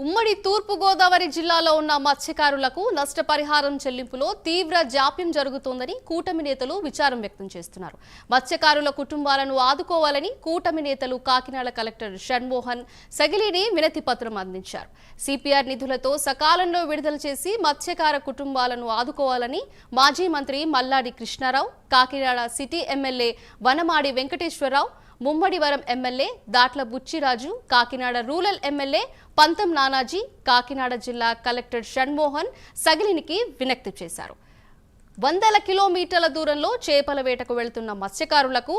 ఉమ్మడి తూర్పు గోదావరి జిల్లాలో ఉన్న మత్స్యకారులకు నష్టపరిహారం చెల్లింపులో తీవ్ర జాప్యం జరుగుతోందని కూటమి నేతలు విచారం వ్యక్తం చేస్తున్నారు. మత్స్యకారుల కుటుంబాలను ఆదుకోవాలని కూటమి నేతలు కాకినాడ కలెక్టర్ షణ్మోహన్ సగిలిని వినతి పత్రం అందించారు. సిపిఆర్ నిధులతో సకాలంలో విడుదల చేసి మత్స్యకార కుటుంబాలను ఆదుకోవాలని మాజీ మంత్రి Malladi Krishnarao, Kakinada city MLA Vanamadi Venkateswararao, Mummidivaram MLA Datla Buchiraju, Kakinada rural MLA Pantham Nanaji, Kakinada జిల్లా కలెక్టర్ షణ్మోహన్ సగిలినికి విజ్ఞప్తి చేశారు. వందల కిలోమీటర్ల దూరంలో చేపల వేటకు వెళ్తున్న మత్స్యకారులకు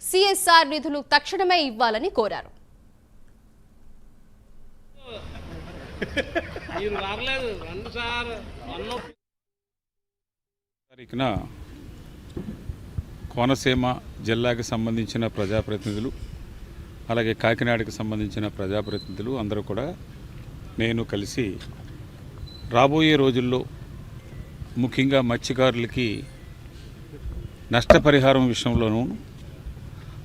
సిఎస్ఆర్ నిధులు తక్షణమే ఇవ్వాలని కోరారు. కోనసీమ జిల్లాకి సంబంధించిన ప్రజాప్రతినిధులు, అలాగే కాకినాడకి సంబంధించిన ప్రజాప్రతినిధులు అందరూ కూడా నేను కలిసి రాబోయే రోజుల్లో ముఖ్యంగా మత్స్యకారులకి నష్టపరిహారం విషయంలోనూ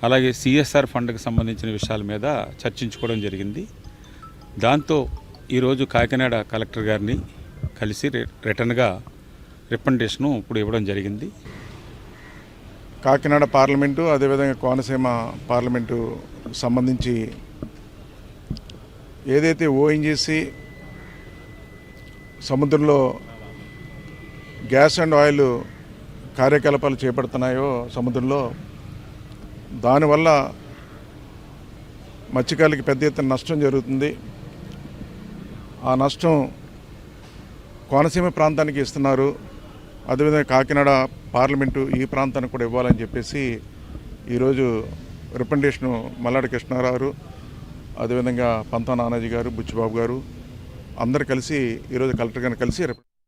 అలాగే సిఎస్ఆర్ ఫండ్కి సంబంధించిన విషయాల మీద చర్చించుకోవడం జరిగింది. దాంతో ఈరోజు కాకినాడ కలెక్టర్ గారిని కలిసి రిటర్న్గా రికమెండేషను ఇప్పుడు ఇవ్వడం జరిగింది. కాకినాడ పార్లమెంటు అదేవిధంగా కోనసీమ పార్లమెంటు సంబంధించి ఏదైతే ఓఎన్జీసీ సముద్రంలో గ్యాస్ అండ్ ఆయిల్ కార్యకలాపాలు చేపడుతున్నాయో సముద్రంలో, దానివల్ల మత్స్యకారులకి పెద్ద ఎత్తున నష్టం జరుగుతుంది. ఆ నష్టం కోనసీమ ప్రాంతానికి ఇస్తున్నారు, అదేవిధంగా కాకినాడ పార్లమెంటు ఈ ప్రాంతానికి కూడా ఇవ్వాలని చెప్పేసి ఈరోజు రికమెండేషను మల్లాడి కృష్ణారావు, అదేవిధంగా పంతం నానాజీ గారు, బుచ్చిబాబు గారు అందరు కలిసి ఈరోజు కలెక్టర్ గారిని కలిసి